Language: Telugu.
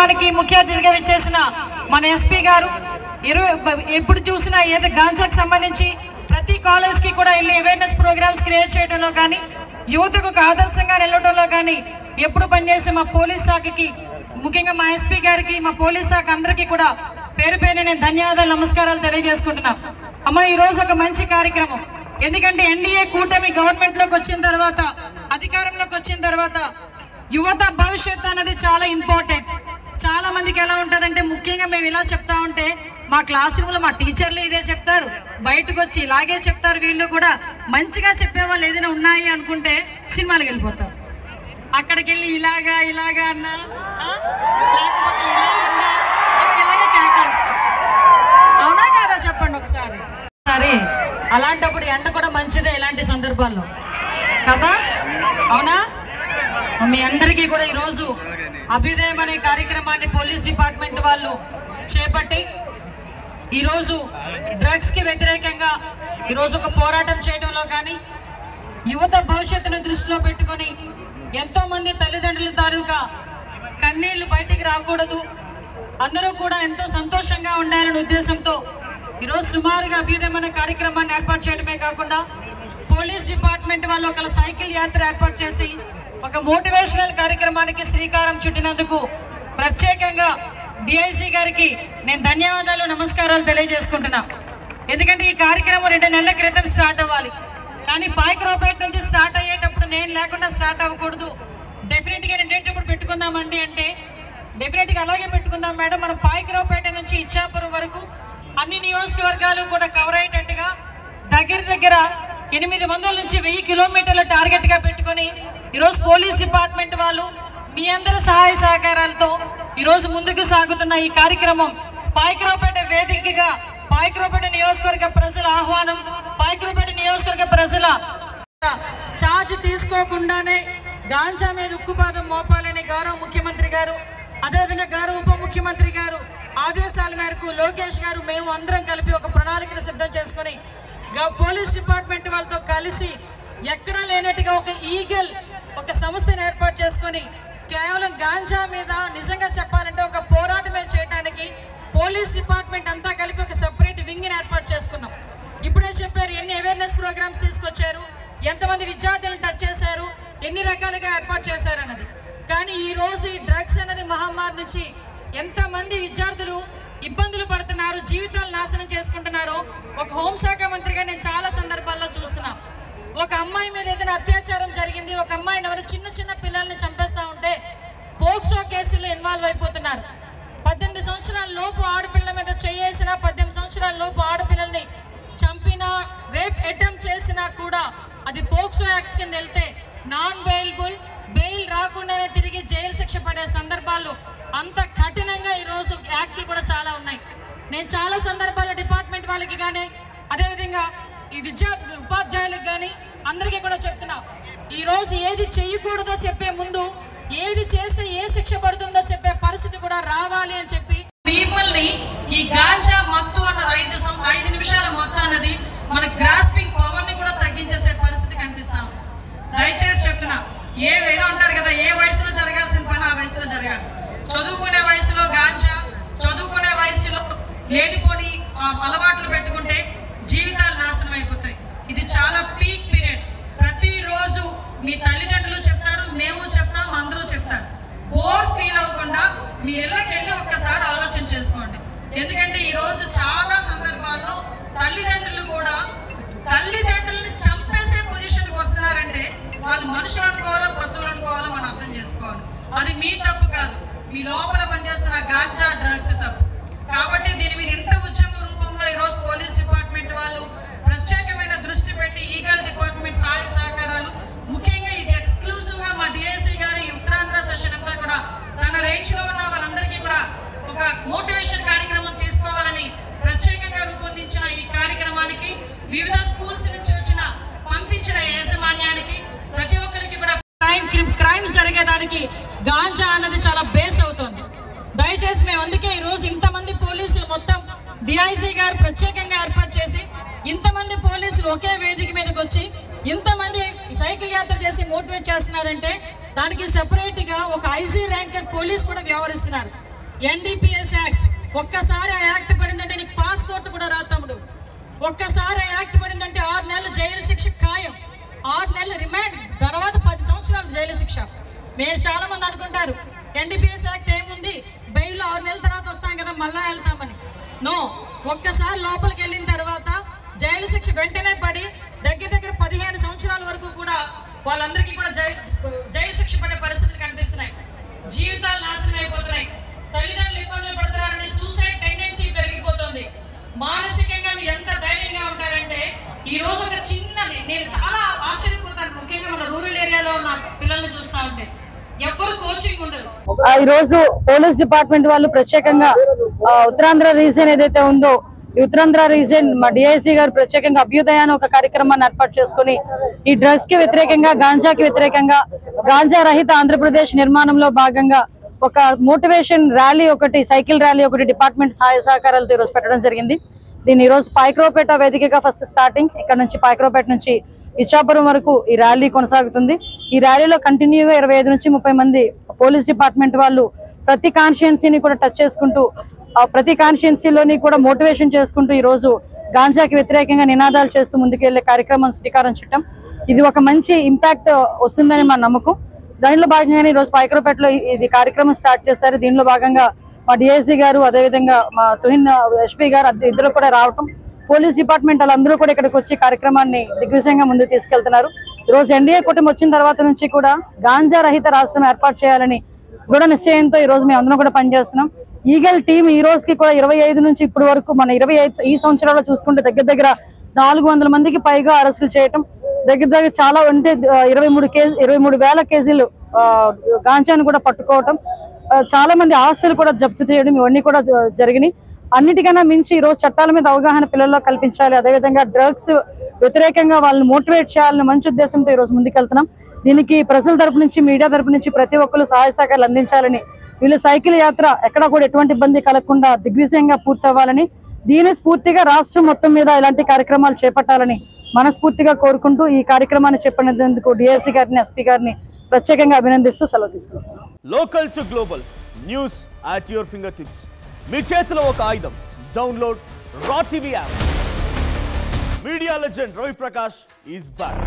కార్యక్రమానికి ముఖ్య అతిథిగా విచ్చేసిన మన ఎస్పీ గారు ఎప్పుడు చూసినా ఏదో గాంజాకు సంబంధించి ప్రతి కాలేజ్ కి కూడా వెళ్ళి అవేర్నెస్ ప్రోగ్రామ్స్ క్రియేట్ చేయడంలో కానీ యువతకు ఒక ఆదర్శంగా నిలవడంలో కానీ ఎప్పుడు పనిచేసే మా పోలీస్ శాఖకి ముఖ్యంగా మా ఎస్పీ గారికి మా పోలీస్ శాఖ అందరికీ కూడా పేరు పేరు నేను ధన్యవాదాలు నమస్కారాలు తెలియజేసుకుంటున్నా. అమ్మ ఈ రోజు ఒక మంచి కార్యక్రమం. ఎందుకంటే ఎన్డీఏ కూటమి గవర్నమెంట్ లోకి వచ్చిన తర్వాత అధికారంలోకి వచ్చిన తర్వాత యువత భవిష్యత్తు అనేది చాలా ఇంపార్టెంట్. చాలా మందికి ఎలా ఉంటుందంటే ముఖ్యంగా మేము ఇలా చెప్తా ఉంటే మా క్లాస్ రూమ్లో మా టీచర్లు ఇదే చెప్తారు, బయటకు వచ్చి ఇలాగే చెప్తారు. వీళ్ళు కూడా మంచిగా చెప్పేవాళ్ళు ఏదైనా ఉన్నాయి అనుకుంటే సినిమాలకు వెళ్ళిపోతారు. అక్కడికి వెళ్ళి ఇలాగా ఇలాగా అన్నా లేకపోతే ఇలా అన్నా ఇలాగే కేకలేస్తారు. అవునా కాదా చెప్పండి ఒకసారి. సరే అలాంటప్పుడు ఎండ కూడా మంచిదే ఇలాంటి సందర్భాల్లో కదా, అవునా? మీ అందరికీ కూడా ఈరోజు అభ్యుదయం అనే కార్యక్రమాన్ని పోలీస్ డిపార్ట్మెంట్ వాళ్ళు చేపట్టి ఈరోజు డ్రగ్స్కి వ్యతిరేకంగా ఈరోజు ఒక పోరాటం చేయడంలో కానీ యువత భవిష్యత్తును దృష్టిలో పెట్టుకొని ఎంతోమంది తల్లిదండ్రుల తాలూకా కన్నీళ్లు బయటికి రాకూడదు, అందరూ కూడా ఎంతో సంతోషంగా ఉండాలనే ఉద్దేశంతో ఈరోజు సుమారుగా అభ్యుదయం అనే కార్యక్రమాన్ని ఏర్పాటు చేయడమే కాకుండా పోలీస్ డిపార్ట్మెంట్ వాళ్ళు ఒక సైకిల్ యాత్ర ఏర్పాటు చేసి ఒక మోటివేషనల్ కార్యక్రమానికి శ్రీకారం చుట్టినందుకు ప్రత్యేకంగా డిఐసి గారికి నేను ధన్యవాదాలు నమస్కారాలు తెలియజేసుకుంటున్నా. ఎందుకంటే ఈ కార్యక్రమం 2 నెలల క్రితం స్టార్ట్ అవ్వాలి, కానీ పాయకరావుపేట నుంచి స్టార్ట్ అయ్యేటప్పుడు నేను లేకుండా స్టార్ట్ అవ్వకూడదు, డెఫినెట్గా రెండేటప్పుడు పెట్టుకుందామండి అంటే డెఫినెట్గా అలాగే పెట్టుకుందాం మేడం. మనం పాయకరావుపేట నుంచి ఇచ్చాపురం వరకు అన్ని నియోజకవర్గాలు కూడా కవర్ అయ్యేటట్టుగా దగ్గర 800 నుంచి 1000 కిలోమీటర్ల టార్గెట్గా పెట్టుకొని ఈరోజు పోలీస్ డిపార్ట్మెంట్ వాళ్ళు మీ అందరి సహాయ సహకారాలతో ఈరోజు ముందుకు సాగుతున్న ఈ కార్యక్రమం పాయకరావుపేట వేదికగా పాయకరావుపేట నియోజకవర్గ ప్రజల ఆహ్వానం, పాయకరావుపేట నియోజకవర్గ ప్రజల ఛార్జ్ తీసుకోకుండానే గాంజా మీద ఉక్కుపాదం మోపాలని గౌరవ ముఖ్యమంత్రి గారు అదేవిధంగా గౌరవ ఉప ముఖ్యమంత్రి గారు ఆదేశాల మేరకు లోకేష్ గారు మేము అందరం కలిపి ఒక ప్రణాళికను సిద్ధం చేసుకుని పోలీస్ డిపార్ట్మెంట్ వాళ్ళతో కలిసి ఎక్కడా లేనట్టుగా ఒక ఈగల్ ఒక సంస్థను ఏర్పాటు చేసుకొని కేవలం గాంజా మీద నిజంగా చెప్పాలంటే ఒక పోరాటమే చేయడానికి పోలీస్ డిపార్ట్మెంట్ అంతా కలిపి ఒక సెపరేట్ వింగ్ని ఏర్పాటు చేసుకున్నాం. ఇప్పుడే చెప్పారు ఎన్ని అవేర్నెస్ ప్రోగ్రామ్స్ తీసుకొచ్చారు, ఎంతమంది విద్యార్థులను టచ్ చేశారు, ఎన్ని రకాలుగా ఏర్పాటు చేశారు అన్నది. కానీ ఈ రోజు ఈ డ్రగ్స్ అనేది మహమ్మారి నుంచి ఎంతమంది విద్యార్థులు ఇబ్బందులు పడుతున్నారు, జీవితాలు నాశనం చేసుకుంటున్నారో ఒక హోంశాఖ మంత్రిగా నేను చాలా సందర్భాల్లో చూస్తున్నా. ఒక అమ్మాయి మీద ఏదైనా అత్యాచారం జరిగింది, ఒక అమ్మాయిని ఎవరు చిన్న పిల్లల్ని చంపేస్తా ఉంటే పోక్సో కేసులో ఇన్వాల్వ్ అయిపోతున్నారు. 18 సంవత్సరాల లోపు ఆడపిల్లల మీద చేయేసినా 18 సంవత్సరాల లోపు ఆడపిల్లల్ని చంపినా రేప్ అటెంప్ట్ చేసినా కూడా అది పోక్సో యాక్ట్ కింద వెళ్తే నాన్ బెయిలబుల్, బెయిల్ రాకుండానే తిరిగి జైలు శిక్ష పడే సందర్భాలు అంత కఠినంగా ఈరోజు యాక్ట్లు కూడా చాలా ఉన్నాయి. నేను చాలా సందర్భాల్లో డిపార్ట్మెంట్ వాళ్ళకి కానీ అదేవిధంగా ఈ ఉపాధ్యాయులకు కానీ అందరికీ కూడా చెప్తున్నా, ఈరోజు ఏది చేయకూడదో చెప్పే ముందు ఏది చేస్తే ఏ శిక్ష పడుతుందో చెప్పే పరిస్థితి కూడా రావాలి అని చెప్పి పీపుల్ని ఈ గాంజా మత్తు అన్నది 5 నిమిషాల మత్తు అన్నది మన గ్రాస్పింగ్ పవర్ని కూడా తగ్గించేసే పరిస్థితి కనిపిస్తాం. దయచేసి చెప్తున్నా, ఏదో అంటారు కదా, ఏ వయసులో జరగాల్సిన పని ఆ వయసులో జరగాలి. చదువుకునే వయసులో గాంజా, చదువుకునే వయసులో లేనిపోని అలవాట్లు పెట్టుకుంటే జీవితాలు నాశనం అయిపోతాయి. ఇది చాలా పీక్ పీరియడ్. ప్రతిరోజు మీ తల్లిదండ్రులు చెప్తారు, మేము చెప్తాం, అందరూ చెప్తారు. బోర్ ఫీల్ అవ్వకుండా మీరు ఇళ్ళకెళ్ళి ఒక్కసారి ఆలోచన చేసుకోండి. ఎందుకంటే ఈరోజు చాలా సందర్భాల్లో తల్లిదండ్రులు కూడా తల్లిదండ్రుల్ని చంపేసే పొజిషన్కి వస్తున్నారంటే వాళ్ళు మనుషులు అనుకోవాలో పశువులు అనుకోవాలో మనం అర్థం చేసుకోవాలి. అది మీ తప్పు కాదు, మీ లోపల పనిచేస్తున్న గాంజా డ్రగ్స్ తప్పు. కాబట్టి దీని మీద ఇంత ఉద్యమ రూపంలో ఈరోజు పోలీస్ డిపార్ట్మెంట్ వాళ్ళు ప్రత్యేకమైన దృష్టి పెట్టి ఈగల్ డిపార్ట్మెంట్ సహాయ సహకారాలు, ముఖ్యంగా ఇది ఎక్స్క్లూజివ్గా మా డిఐసి గారి ఉత్తరాంధ్ర సెషన్ అంతా కూడా తన రేంజ్లో ఉన్న వాళ్ళందరికీ కూడా ఒక మోటివేషన్ కార్యక్రమం తీసుకోవాలని ప్రత్యేకంగా రూపొందించిన ఈ కార్యక్రమానికి వివిధ స్కూల్స్ నుంచి వచ్చిన పంపించిన యాజమాన్యానికి ప్రతి ఒక్కరికి కూడా క్రైమ్స్ జరిగేదానికి గాంజా అన్నది చాలా బేస్ అవుతుంది. దయచేసి మేము అందుకే ఈరోజు ఇంతమంది పోలీసులు మొత్తం డిఐసి గారు ప్రత్యేకంగా ఏర్పాటు చేసి ఇంతమంది పోలీసులు ఒకే వేదిక మీదకి వచ్చి ఇంతమంది సైకిల్ యాత్ర చేసి మోటివేట్ చేస్తున్నారంటే దానికి సెపరేట్గా ఒక ఐజీ ర్యాంకర్ పోలీస్ కూడా వ్యవహరిస్తున్నారు. NDPS యాక్ట్, ఒక్కసారి ఆ యాక్ట్ పడిందంటే నీకు పాస్పోర్ట్ కూడా రాదు తమ్ముడు. ఒక్కసారి ఆ యాక్ట్ పడిందంటే 6 నెలలు జైలు శిక్ష ఖాయం, 6 నెలలు రిమాండ్, తర్వాత 10 సంవత్సరాలు జైలు శిక్ష. మీరు చాలా మంది అనుకుంటారు NDPS యాక్ట్ ఏముంది, బెయిల్ 6 నెలల తర్వాత వస్తాం కదా మళ్ళా వెళ్తామని. నో, ఒక్కసారి లోపలికి వెళ్ళిన తర్వాత జైలు శిక్ష వెంటనే పడి దగ్గర 15 సంవత్సరాల వరకు కూడా వాళ్ళందరికీ కూడా జైలు శిక్ష పడే పరిస్థితులు కనిపిస్తున్నాయి. జీవితాలు నాశనం అయిపోతున్నాయి, తల్లిదండ్రులు ఇబ్బందులు పడుతున్నారని సూసైడ్ టెండెన్సీ పెరిగిపోతుంది. మానసికంగా మీరు ఎంత ధైర్యంగా ఉంటారంటే ఈ రోజు ఒక చిన్నది, నేను చాలా ఆశ్చర్యపోతాను, ముఖ్యంగా మన రూరల్ ఏరియాలో ఉన్న పిల్లల్ని చూస్తా ఉంటే ఎవరు కోచింగ్ ఉండదు. ఈ రోజు పోలీస్ డిపార్ట్మెంట్ వాళ్ళు ప్రత్యేకంగా ఉత్తరాంధ్ర రీజన్ ఏదైతే ఉందో ఈ ఉత్తరాంధ్ర రీజన్ మా డిఐసి గారు ప్రత్యేకంగా అభ్యుదయ అని ఒక కార్యక్రమాన్ని ఏర్పాటు చేసుకుని ఈ డ్రగ్స్ కి వ్యతిరేకంగా, గాంజాకి వ్యతిరేకంగా, గాంజా రహిత ఆంధ్రప్రదేశ్ నిర్మాణంలో భాగంగా ఒక మోటివేషన్ ర్యాలీ ఒకటి, సైకిల్ ర్యాలీ ఒకటి డిపార్ట్మెంట్ సహాయ సహకారాలతో ఈరోజు పెట్టడం జరిగింది. దీన్ని ఈరోజు పాయక్రోపేట వేదికగా ఫస్ట్ స్టార్టింగ్, ఇక్కడ నుంచి పాయక్రోపేట నుంచి ఇచ్చాపురం వరకు ఈ ర్యాలీ కొనసాగుతుంది. ఈ ర్యాలీలో కంటిన్యూగా 25 నుంచి 30 మంది పోలీస్ డిపార్ట్మెంట్ వాళ్ళు ప్రతి కాన్స్టిట్యుయెన్సీని కూడా టచ్ చేసుకుంటూ, ప్రతి కాన్స్టిట్యుయెన్సీలోని కూడా మోటివేషన్ చేసుకుంటూ ఈ రోజు గాంజాకి వ్యతిరేకంగా నినాదాలు చేస్తూ ముందుకెళ్లే కార్యక్రమం శ్రీకారం చుట్టాం. ఇది ఒక మంచి ఇంపాక్ట్ వస్తుందని మా నమ్మకం. దానిలో భాగంగానే ఈరోజు పాయక్రోపేటలో ఇది కార్యక్రమం స్టార్ట్ చేశారు. దీనిలో భాగంగా మా డిఐసి గారు, అదేవిధంగా మా తుహిన్ ఎస్పీ గారు ఇద్దరు కూడా రావటం, పోలీస్ డిపార్ట్మెంట్ వాళ్ళందరూ కూడా ఇక్కడికి వచ్చి కార్యక్రమాన్ని దిగ్విజయంగా ముందుకు తీసుకెళ్తున్నారు. ఈరోజు ఎన్డీఏ కూటమి వచ్చిన తర్వాత నుంచి కూడా గాంజా రహిత రాష్ట్రం ఏర్పాటు చేయాలని దృఢ నిశ్చయంతో ఈ రోజు మేము అందరం కూడా పనిచేస్తున్నాం. ఈగల్ టీం ఈ రోజుకి కూడా 25 నుంచి ఇప్పటి వరకు మన 25 ఈ సంవత్సరాల్లో చూసుకుంటే దగ్గర 400 మందికి పైగా అరెస్టులు చేయటం, దగ్గర చాలా అంటే 23,000 కేజీలు గాంజాను కూడా పట్టుకోవటం, చాలా మంది ఆస్తులు కూడా జప్తు చేయడం, ఇవన్నీ కూడా జరిగినాయి. అన్నిటికన్నా మించి ఈ రోజు చట్టాల మీద అవగాహన పిల్లల్లో కల్పించాలి, అదేవిధంగా డ్రగ్స్ వ్యతిరేకంగా వాళ్ళని మోటివేట్ చేయాలని మంచి ఉద్దేశంతో ఈ రోజు ముందుకెళ్తున్నాం. దీనికి ప్రజల తరపు నుంచి, మీడియా తరపు నుంచి ప్రతి ఒక్కరు సహాయ సహకారాలు అందించాలని, వీళ్ళ సైకిల్ యాత్ర ఎక్కడా కూడా ఎటువంటి ఇబ్బంది కలగకుండా దిగ్విజయంగా పూర్తవ్వాలని, దీని స్ఫూర్తిగా రాష్ట్రం మొత్తం మీద ఇలాంటి కార్యక్రమాలు చేపట్టాలని మనస్ఫూర్తిగా కోరుకుంటూ ఈ కార్యక్రమాన్ని చెప్పినందుకు డిఐసి గారిని, ఎస్పీ గారిని ప్రత్యేకంగా అభినందిస్తూ సెలవు తీసుకుంటున్నాం. Local to global news at your fingertips. మీ చేతిలో ఒక ఆయుధం. Download raw TV app. Media legend Ravi Prakash is back.